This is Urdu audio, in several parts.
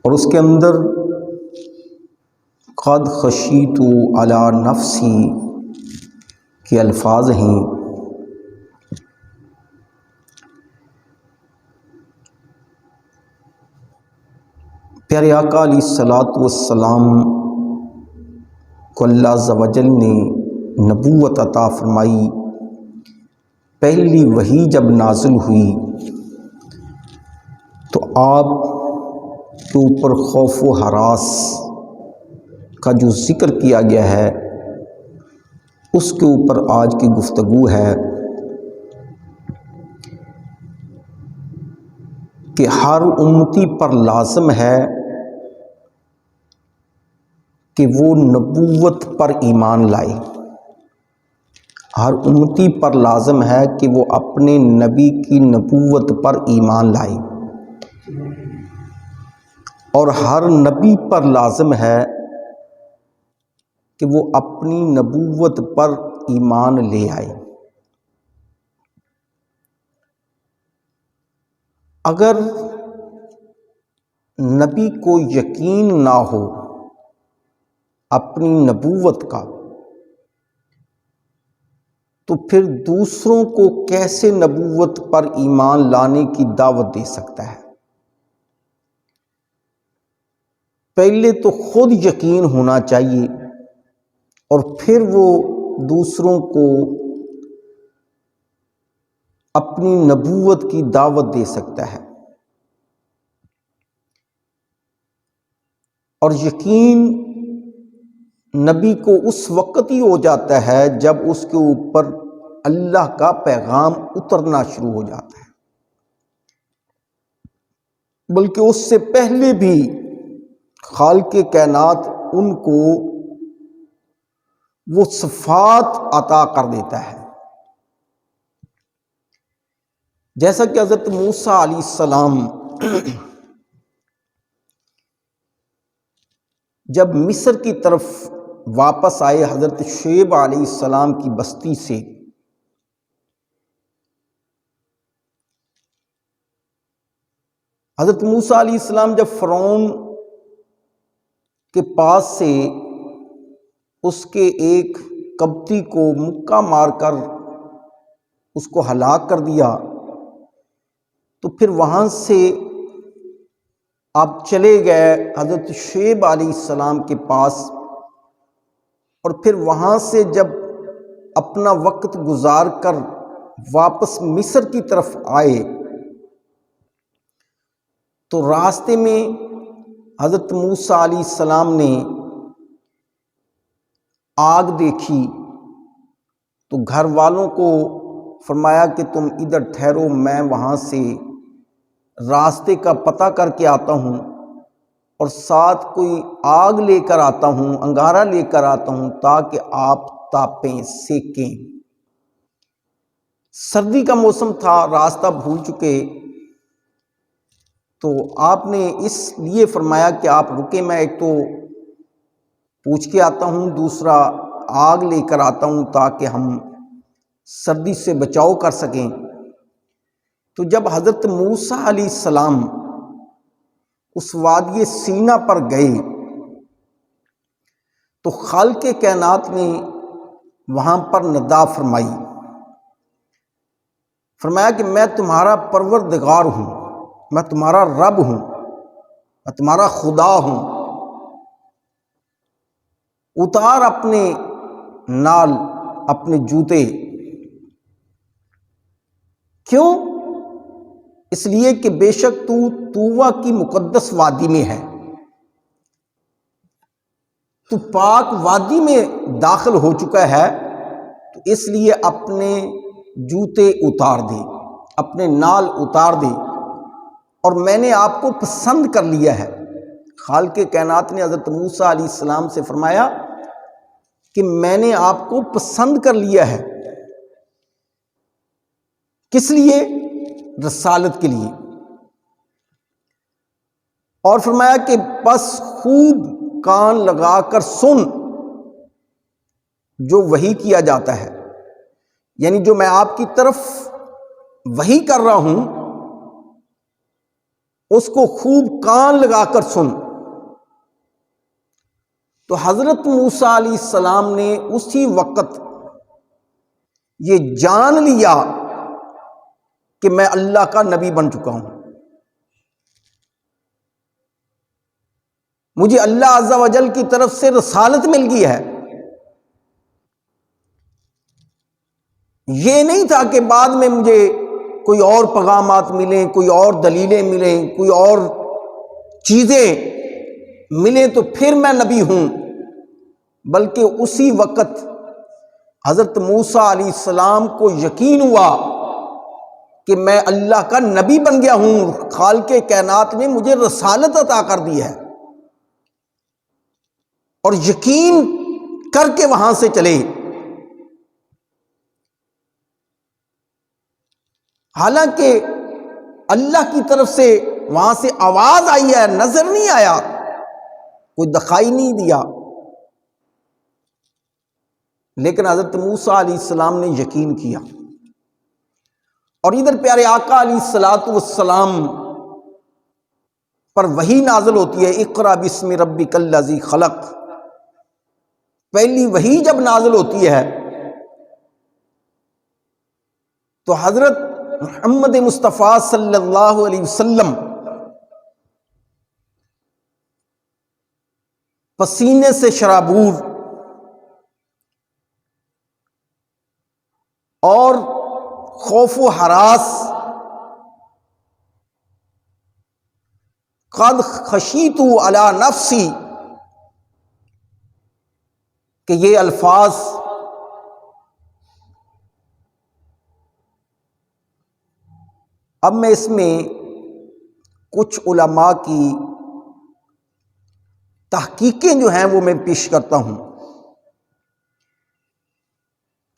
اور اس کے اندر قد خشیت علی نفسی کے الفاظ ہیں۔ پیارے آقا علیہ الصلوۃ والسلام کو اللہ عز و جل نے نبوت عطا فرمائی۔ پہلی وحی جب نازل ہوئی تو آپ کے اوپر خوف و ہراس کا جو ذکر کیا گیا ہے اس کے اوپر آج کی گفتگو ہے کہ ہر امتی پر لازم ہے کہ وہ نبوت پر ایمان لائے۔ ہر امتی پر لازم ہے کہ وہ اپنے نبی کی نبوت پر ایمان لائے، اور ہر نبی پر لازم ہے کہ وہ اپنی نبوت پر ایمان لے آئے۔ اگر نبی کو یقین نہ ہو اپنی نبوت کا تو پھر دوسروں کو کیسے نبوت پر ایمان لانے کی دعوت دے سکتا ہے؟ پہلے تو خود یقین ہونا چاہیے اور پھر وہ دوسروں کو اپنی نبوت کی دعوت دے سکتا ہے۔ اور یقین نبی کو اس وقت ہی ہو جاتا ہے جب اس کے اوپر اللہ کا پیغام اترنا شروع ہو جاتا ہے، بلکہ اس سے پہلے بھی خالق کائنات ان کو وہ صفات عطا کر دیتا ہے۔ جیسا کہ حضرت موسیٰ علیہ السلام جب مصر کی طرف واپس آئے حضرت شعیب علیہ السلام کی بستی سے، حضرت موسیٰ علیہ السلام جب فرعون کے پاس سے اس کے ایک قبطی کو مکہ مار کر اس کو ہلاک کر دیا تو پھر وہاں سے آپ چلے گئے حضرت شعیب علیہ السلام کے پاس، اور پھر وہاں سے جب اپنا وقت گزار کر واپس مصر کی طرف آئے تو راستے میں حضرت موسیٰ علیہ السلام نے آگ دیکھی تو گھر والوں کو فرمایا کہ تم ادھر ٹھہرو، میں وہاں سے راستے کا پتہ کر کے آتا ہوں اور ساتھ کوئی آگ لے کر آتا ہوں، انگارہ لے کر آتا ہوں تاکہ آپ تاپیں، سیکیں۔ سردی کا موسم تھا، راستہ بھول چکے، تو آپ نے اس لیے فرمایا کہ آپ رکیں، میں ایک تو پوچھ کے آتا ہوں، دوسرا آگ لے کر آتا ہوں تاکہ ہم سردی سے بچاؤ کر سکیں۔ تو جب حضرت موسیٰ علیہ السلام اس وادی سینا پر گئے تو خالق کائنات نے وہاں پر ندا فرمائی، فرمایا کہ میں تمہارا پروردگار ہوں، میں تمہارا رب ہوں، میں تمہارا خدا ہوں، اتار اپنے نال اپنے جوتے۔ کیوں؟ اس لیے کہ بے شک تو طویٰ کی مقدس وادی میں ہے، تو پاک وادی میں داخل ہو چکا ہے، تو اس لیے اپنے جوتے اتار دے، اپنے نال اتار دے، اور میں نے آپ کو پسند کر لیا ہے۔ خالق کائنات نے حضرت موسیٰ علیہ السلام سے فرمایا کہ میں نے آپ کو پسند کر لیا ہے۔ کس لیے؟ رسالت کے لیے۔ اور فرمایا کہ بس خوب کان لگا کر سن جو وحی کیا جاتا ہے، یعنی جو میں آپ کی طرف وحی کر رہا ہوں اس کو خوب کان لگا کر سن۔ تو حضرت موسیٰ علیہ السلام نے اسی وقت یہ جان لیا کہ میں اللہ کا نبی بن چکا ہوں، مجھے اللہ عز و جل کی طرف سے رسالت مل گئی ہے۔ یہ نہیں تھا کہ بعد میں مجھے کوئی اور پیغامات ملیں، کوئی اور دلیلیں ملیں، کوئی اور چیزیں ملیں تو پھر میں نبی ہوں، بلکہ اسی وقت حضرت موسیٰ علیہ السلام کو یقین ہوا کہ میں اللہ کا نبی بن گیا ہوں، خالق کائنات نے مجھے رسالت عطا کر دی ہے، اور یقین کر کے وہاں سے چلے۔ حالانکہ اللہ کی طرف سے وہاں سے آواز آئی ہے، نظر نہیں آیا، کوئی دکھائی نہیں دیا، لیکن حضرت موسیٰ علیہ السلام نے یقین کیا۔ اور ادھر پیارے آقا علیہ الصلوۃ والسلام پر وحی نازل ہوتی ہے، اقرأ بسم ربک الذی خلق۔ پہلی وحی جب نازل ہوتی ہے تو حضرت محمد مصطفیٰ صلی اللہ علیہ وسلم پسینے سے شرابور اور خوف و ہراس، قد خشیت علی نفسی، کہ یہ الفاظ اب میں اس میں کچھ علماء کی تحقیقیں جو ہیں وہ میں پیش کرتا ہوں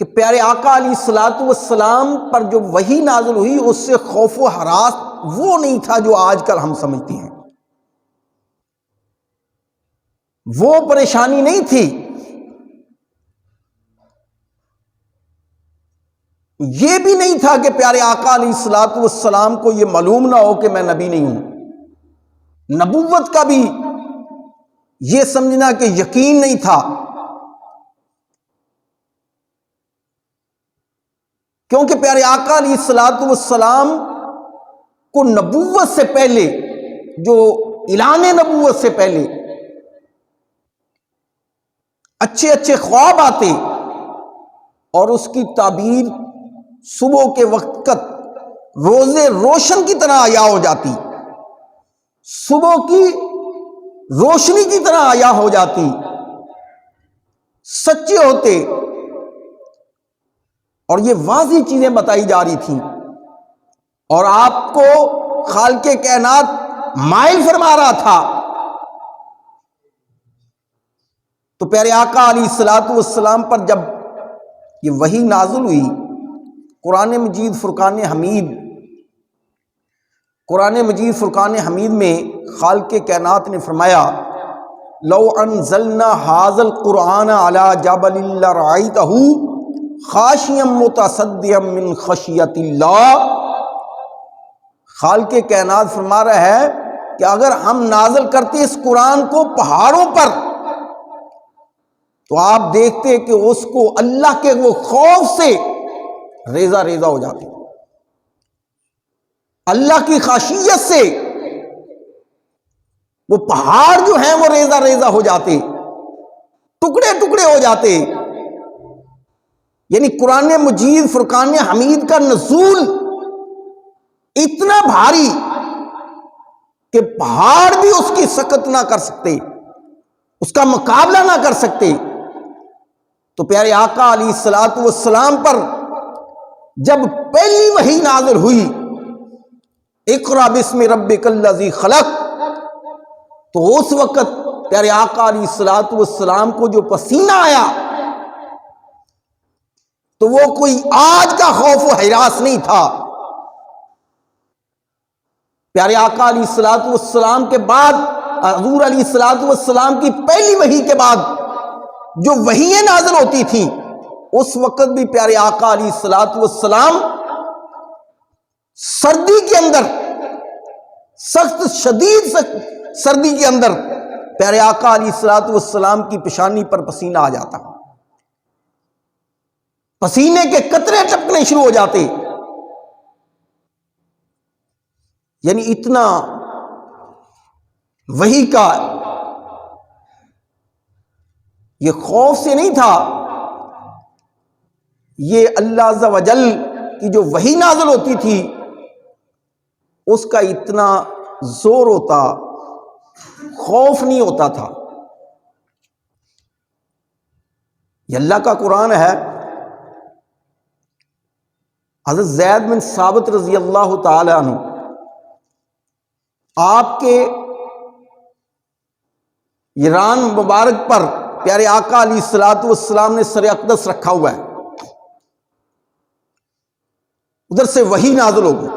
کہ پیارے آقا علیہ الصلوۃ والسلام پر جو وحی نازل ہوئی اس سے خوف و ہراس وہ نہیں تھا جو آج کل ہم سمجھتے ہیں، وہ پریشانی نہیں تھی، یہ بھی نہیں تھا کہ پیارے آقا علیہ الصلوۃ والسلام کو یہ معلوم نہ ہو کہ میں نبی نہیں ہوں، نبوت کا بھی یہ سمجھنا کہ یقین نہیں تھا، کیونکہ پیارے آقا علیہ الصلوۃ والسلام کو نبوت سے پہلے، جو اعلان نبوت سے پہلے اچھے اچھے خواب آتے اور اس کی تعبیر صبح کے وقت روز روشن کی طرح عیا ہو جاتی، صبح کی روشنی کی طرح عیا ہو جاتی، سچے ہوتے، اور یہ واضح چیزیں بتائی جا رہی تھیں، اور آپ کو خالق کائنات مائل فرما رہا تھا۔ تو پیارے آقا علیہ الصلوۃ والسلام پر جب یہ وحی نازل ہوئی، قرآن مجید فرقان حمید، قرآن مجید فرقان حمید میں خالق کائنات نے فرمایا لو انزلنا هذا القرآن على جبل لرأيته خاشعا متصدعا من خشیت اللہ۔ خالق کائنات فرما رہا ہے کہ اگر ہم نازل کرتے اس قرآن کو پہاڑوں پر تو آپ دیکھتے کہ اس کو اللہ کے وہ خوف سے ریزہ ریزہ ہو جاتے، اللہ کی خشیت سے وہ پہاڑ جو ہیں وہ ریزہ ریزہ ہو جاتے، ٹکڑے ٹکڑے ہو جاتے۔ یعنی قرآن مجید فرقان حمید کا نزول اتنا بھاری کہ پہاڑ بھی اس کی سکت نہ کر سکتے، اس کا مقابلہ نہ کر سکتے۔ تو پیارے آقا علیہ الصلوۃ والسلام پر جب پہلی وحی نازل ہوئی اقرأ بسم ربک الذی خلق، تو اس وقت پیارے آقا علیہ الصلوۃ والسلام کو جو پسینہ آیا تو وہ کوئی آج کا خوف و ہراس نہیں تھا۔ پیارے آقا علیہ الصلوۃ والسلام کے بعد، حضور علیہ الصلوۃ والسلام کی پہلی وحی کے بعد جو وحییں نازل ہوتی تھیں، اس وقت بھی پیارے آقا علیہ الصلوۃ والسلام سردی کے اندر سخت شدید سردی کے اندر پیارے آقا علیہ الصلوۃ والسلام کی پیشانی پر پسینہ آ جاتا، پسینے کے قطرے ٹپکنے شروع ہو جاتے، یعنی اتنا وحی کا یہ خوف سے نہیں تھا، یہ اللہ عز و جل کی جو وحی نازل ہوتی تھی اس کا اتنا زور ہوتا، خوف نہیں ہوتا تھا۔ یہ اللہ کا قرآن ہے۔ حضرت زید بن ثابت رضی اللہ تعالی عنہ آپ کے ایران مبارک پر پیارے آقا علیہ الصلوۃ والسلام نے سر اقدس رکھا ہوا ہے، ادھر سے وحی نازل ہو گئی۔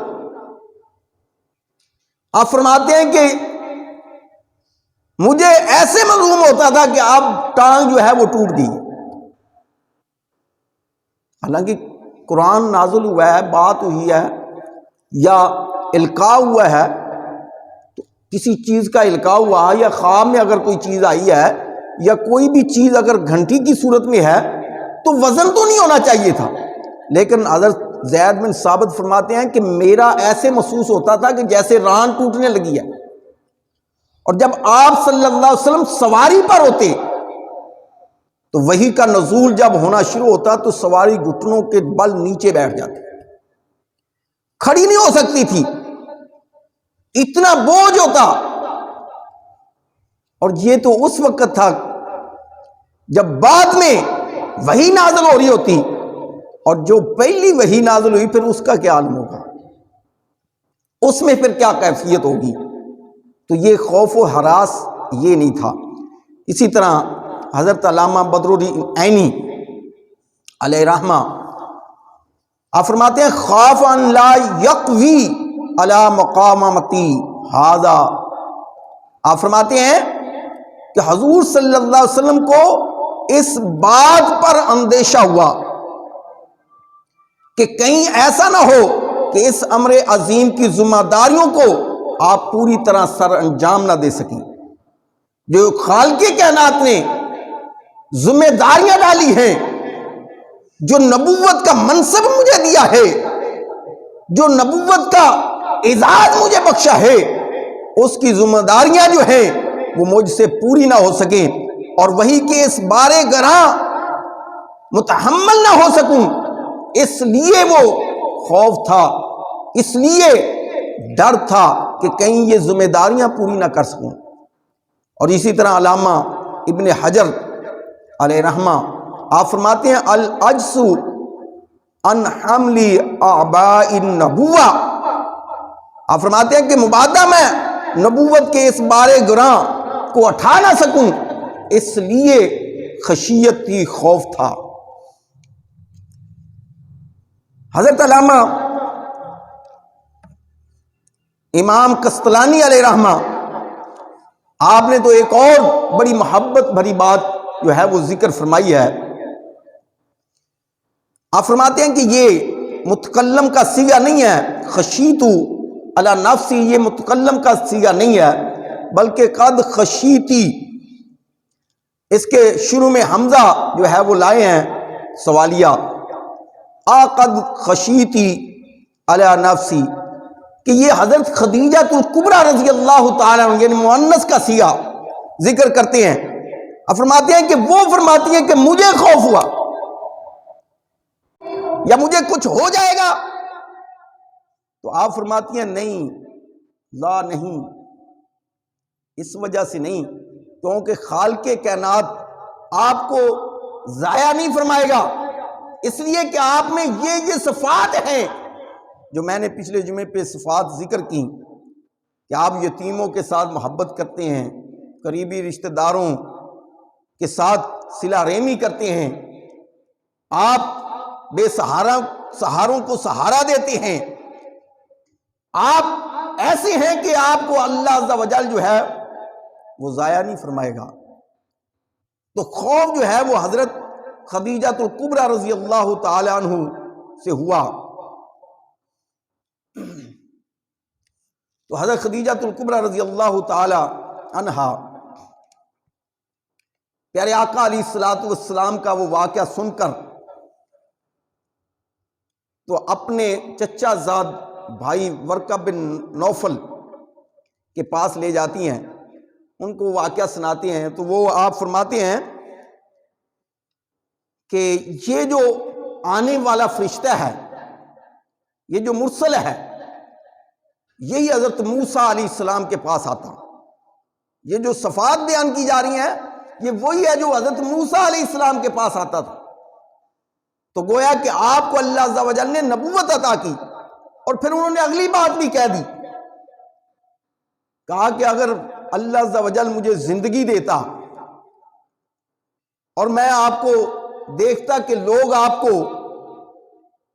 آپ فرماتے ہیں کہ مجھے ایسے معلوم ہوتا تھا کہ اب ٹانگ جو ہے وہ ٹوٹ گئی، حالانکہ قرآن نازل ہوا ہے، بات ہوئی ہے یا القاء ہوا ہے، تو کسی چیز کا القاء ہوا یا خواب میں اگر کوئی چیز آئی ہے یا کوئی بھی چیز اگر گھنٹی کی صورت میں ہے تو وزن تو نہیں ہونا چاہیے تھا، لیکن حضرت زید بن ثابت فرماتے ہیں کہ میرا ایسے محسوس ہوتا تھا کہ جیسے ران ٹوٹنے لگی ہے، اور جب آپ صلی اللہ علیہ وسلم سواری پر ہوتے تو وحی کا نزول جب ہونا شروع ہوتا تو سواری گھٹنوں کے بل نیچے بیٹھ جاتی، کھڑی نہیں ہو سکتی تھی، اتنا بوجھ ہوتا۔ اور یہ تو اس وقت تھا جب بعد میں وحی نازل ہو رہی ہوتی، اور جو پہلی وحی نازل ہوئی پھر اس کا کیا عالم ہوگا، اس میں پھر کیا کیفیت ہوگی۔ تو یہ خوف و ہراس یہ نہیں تھا۔ اسی طرح حضرت علامہ بدر الدین عینی علیہ رحمہ آپ فرماتے ہیں خاف ان لا یقوی علی مقامتی ھذا، آپ فرماتے ہیں کہ حضور صلی اللہ علیہ وسلم کو اس بات پر اندیشہ ہوا کہ کہیں ایسا نہ ہو کہ اس امر عظیم کی ذمہ داریوں کو آپ پوری طرح سر انجام نہ دے سکیں۔ جو خالق کائنات نے ذمہ داریاں ڈالی ہیں، جو نبوت کا منصب مجھے دیا ہے، جو نبوت کا اعزاز مجھے بخشا ہے، اس کی ذمہ داریاں جو ہیں وہ مجھ سے پوری نہ ہو سکیں، اور وہی کہ اس بارے گراں متحمل نہ ہو سکوں، اس لیے وہ خوف تھا، اس لیے ڈر تھا کہ کہیں یہ ذمہ داریاں پوری نہ کر سکوں۔ اور اسی طرح علامہ ابن حجر علیہ رحمہ آپ فرماتے ہیں العجز عن حمل اعباء النبوہ، آپ فرماتے ہیں کہ مبادہ میں نبوت کے اس بارے گراں کو اٹھا نہ سکوں، اس لیے خشیت تھی، خوف تھا۔ حضرت علامہ امام قسطلانی علیہ رحمہ آپ نے تو ایک اور بڑی محبت بھری بات جو ہے وہ ذکر فرمائی ہے۔ آپ فرماتے ہیں کہ یہ متکلم کا صیغہ نہیں ہے، خشیتو علی نفسی، یہ متکلم کا صیغہ نہیں ہے بلکہ قد خشیتی، اس کے شروع میں حمزہ جو ہے وہ لائے ہیں سوالیہ، قد خشیتی علی نفسی، کہ یہ حضرت خدیجہ الکبریٰ رضی اللہ تعالیٰ عنہ یعنی مؤنث کا صیغہ ذکر کرتے ہیں۔ اب فرماتے ہیں کہ وہ فرماتی ہیں کہ مجھے خوف ہوا یا مجھے کچھ ہو جائے گا، تو آپ فرماتی ہیں نہیں، لا نہیں، اس وجہ سے نہیں، کیونکہ خالق کائنات آپ کو ضائع نہیں فرمائے گا، اس لیے کہ آپ میں یہ صفات ہیں جو میں نے پچھلے جمعے پہ صفات ذکر کی، کہ آپ یتیموں کے ساتھ محبت کرتے ہیں، قریبی رشتہ داروں کے ساتھ صلہ رحمی کرتے ہیں، آپ بے سہاروں کو سہارا دیتے ہیں، آپ ایسے ہیں کہ آپ کو اللہ عز و جل جو ہے وہ ضائع نہیں فرمائے گا۔ تو خوف جو ہے وہ حضرت خدیجہ الکبریٰ رضی اللہ تعالی عنہ سے ہوا۔ تو حضرت خدیجہ الکبریٰ رضی اللہ تعالی عنہا پیارے آقا علیہ الصلوۃ والسلام کا وہ واقعہ سن کر تو اپنے چچا زاد بھائی ورقہ بن نوفل کے پاس لے جاتی ہیں، ان کو واقعہ سناتے ہیں، تو وہ آپ فرماتے ہیں کہ یہ جو آنے والا فرشتہ ہے، یہ جو مرسل ہے، یہی حضرت موسیٰ علیہ السلام کے پاس آتا۔ یہ جو صفات بیان کی جا رہی ہیں یہ وہی ہے جو حضرت موسیٰ علیہ السلام کے پاس آتا تھا۔ تو گویا کہ آپ کو اللہ عز و جل نے نبوت عطا کی، اور پھر انہوں نے اگلی بات بھی کہہ دی، کہا کہ اگر اللہ عز و جل مجھے زندگی دیتا اور میں آپ کو دیکھتا کہ لوگ آپ کو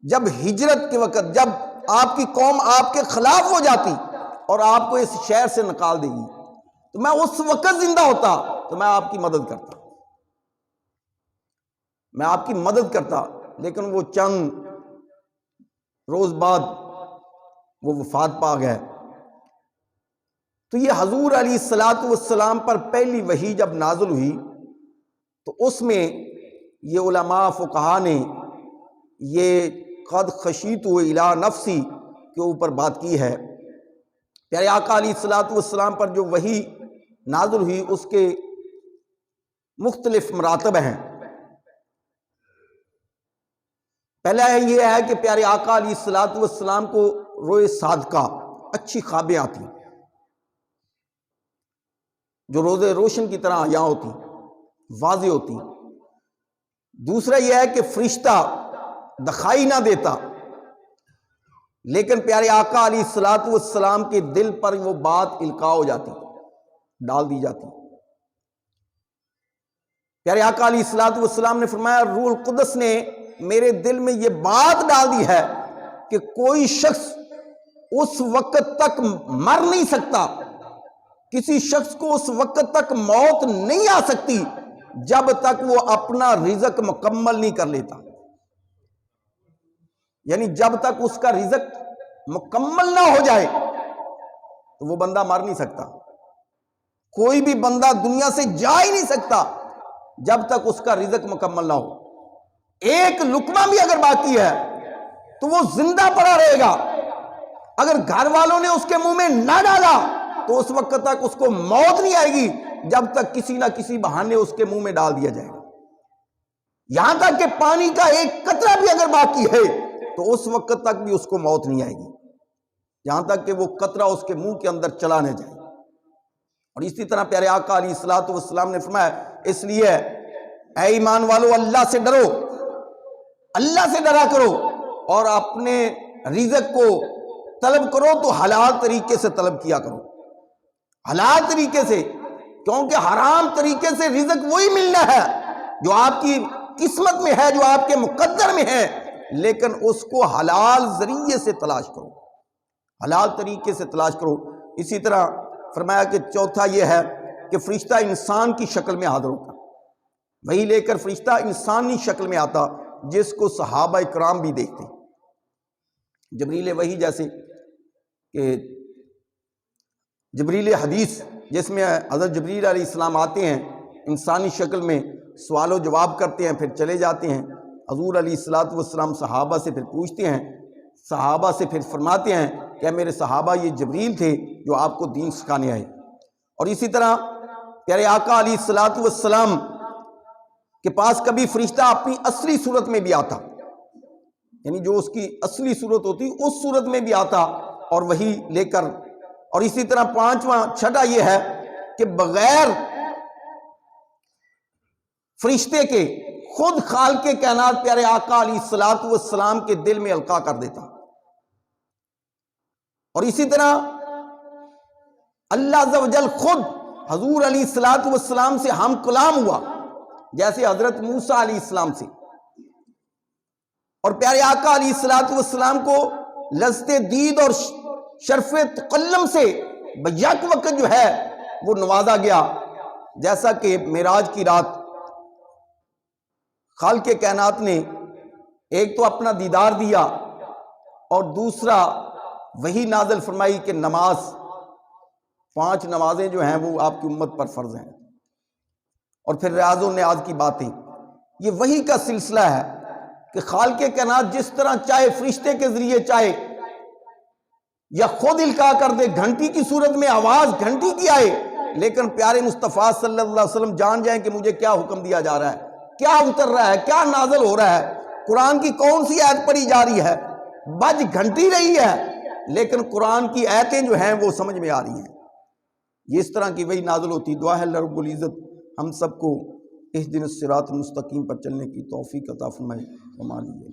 جب ہجرت کے وقت، جب آپ کی قوم آپ کے خلاف ہو جاتی اور آپ کو اس شہر سے نکال دے گی، تو میں اس وقت زندہ ہوتا تو میں آپ کی مدد کرتا، میں آپ کی مدد کرتا۔ لیکن وہ چند روز بعد وہ وفات پا گئے۔ تو یہ حضور علیہ الصلوۃ والسلام پر پہلی وحی جب نازل ہوئی تو اس میں یہ علماء فقہا نے یہ قد خشیت الی نفسی کے اوپر بات کی ہے۔ پیارے آقا علیہ الصلوۃ والسلام پر جو وحی نازل ہوئی اس کے مختلف مراتب ہیں۔ پہلا یہ ہے کہ پیارے آقا علیہ الصلوۃ والسلام کو روئے صادقہ اچھی خوابیں آتی، جو روز روشن کی طرح عیاں ہوتی، واضح ہوتی۔ دوسرا یہ ہے کہ فرشتہ دکھائی نہ دیتا، لیکن پیارے آقا علیہ الصلوۃ والسلام کے دل پر وہ بات القاء ہو جاتی، ڈال دی جاتی۔ پیارے آقا علیہ الصلوۃ والسلام نے فرمایا روح القدس نے میرے دل میں یہ بات ڈال دی ہے کہ کوئی شخص اس وقت تک مر نہیں سکتا، کسی شخص کو اس وقت تک موت نہیں آ سکتی جب تک وہ اپنا رزق مکمل نہیں کر لیتا، یعنی جب تک اس کا رزق مکمل نہ ہو جائے تو وہ بندہ مر نہیں سکتا۔ کوئی بھی بندہ دنیا سے جا ہی نہیں سکتا جب تک اس کا رزق مکمل نہ ہو۔ ایک لقمہ بھی اگر باقی ہے تو وہ زندہ پڑا رہے گا، اگر گھر والوں نے اس کے منہ میں نہ ڈالا تو اس وقت تک اس کو موت نہیں آئے گی جب تک کسی نہ کسی بہانے اس کے منہ میں ڈال دیا جائے گا۔ یہاں تک کہ پانی کا ایک قطرہ بھی اگر باقی ہے تو اس وقت تک بھی اس کو موت نہیں آئے گی، یہاں تک کہ وہ قطرہ اس کے منہ کے اندر چلا نہ جائے۔ اور اسی طرح پیارے آقا علیہ الصلوۃ والسلام نے فرمایا اس لیے اے ایمان والو اللہ سے ڈرو، اللہ سے ڈرا کرو اور اپنے رزق کو طلب کرو تو حلال طریقے سے طلب کیا کرو، حلال طریقے سے، کیونکہ حرام طریقے سے رزق وہی ملنا ہے جو آپ کی قسمت میں ہے، جو آپ کے مقدر میں ہے، لیکن اس کو حلال ذریعے سے تلاش کرو، حلال طریقے سے تلاش کرو۔ اسی طرح فرمایا کہ چوتھا یہ ہے کہ فرشتہ انسان کی شکل میں حاضر ہوتا، وہی لے کر فرشتہ انسانی شکل میں آتا جس کو صحابہ کرام بھی دیکھتے، جبریل وحی جیسے کہ جبریل حدیث جس میں حضرت جبریل علیہ السلام آتے ہیں انسانی شکل میں، سوال و جواب کرتے ہیں، پھر چلے جاتے ہیں۔ حضور علیہ الصلوۃ والسلام صحابہ سے پھر پوچھتے ہیں، صحابہ سے پھر فرماتے ہیں کہ میرے صحابہ یہ جبریل تھے جو آپ کو دین سکھانے آئے۔ اور اسی طرح پیارے آقا علیہ الصلوۃ والسلام کے پاس کبھی فرشتہ اپنی اصلی صورت میں بھی آتا، یعنی جو اس کی اصلی صورت ہوتی اس صورت میں بھی آتا اور وہی لے کر۔ اور اسی طرح پانچواں چھٹا یہ ہے کہ بغیر فرشتے کے خود خالق کائنات پیارے آقا علیہ الصلوۃ والسلام کے دل میں القاء کر دیتا۔ اور اسی طرح اللہ عز و جل خود حضور علیہ الصلوۃ والسلام سے ہم کلام ہوا، جیسے حضرت موسیٰ علیہ السلام سے، اور پیارے آقا علیہ الصلوۃ والسلام کو لذت دید اور شرف تکلم سے بیک وقت جو ہے وہ نوازا گیا، جیسا کہ معراج کی رات خالق کائنات نے ایک تو اپنا دیدار دیا اور دوسرا وہی نازل فرمائی کہ نماز 5 نمازیں جو ہیں وہ آپ کی امت پر فرض ہیں، اور پھر ریاض و نیاز کی باتیں، یہ وحی کا سلسلہ ہے کہ خالق کائنات جس طرح چاہے فرشتے کے ذریعے چاہے یا خود القاء کر دے، گھنٹی کی صورت میں آواز گھنٹی کی آئے، لیکن پیارے مصطفیٰ صلی اللہ علیہ وسلم جان جائیں کہ مجھے کیا حکم دیا جا رہا ہے، کیا اتر رہا ہے، کیا نازل ہو رہا ہے، قرآن کی کون سی آیت پڑھی جا رہی ہے، بج گھنٹی رہی ہے لیکن قرآن کی آیتیں جو ہیں وہ سمجھ میں آ رہی ہیں۔ یہ اس طرح کی وہی نازل ہوتی۔ دعا ہے اللہ رب العزت ہم سب کو اہدنا الصراط المستقیم پر چلنے کی توفیق عطا فرمائے۔ وما لیہ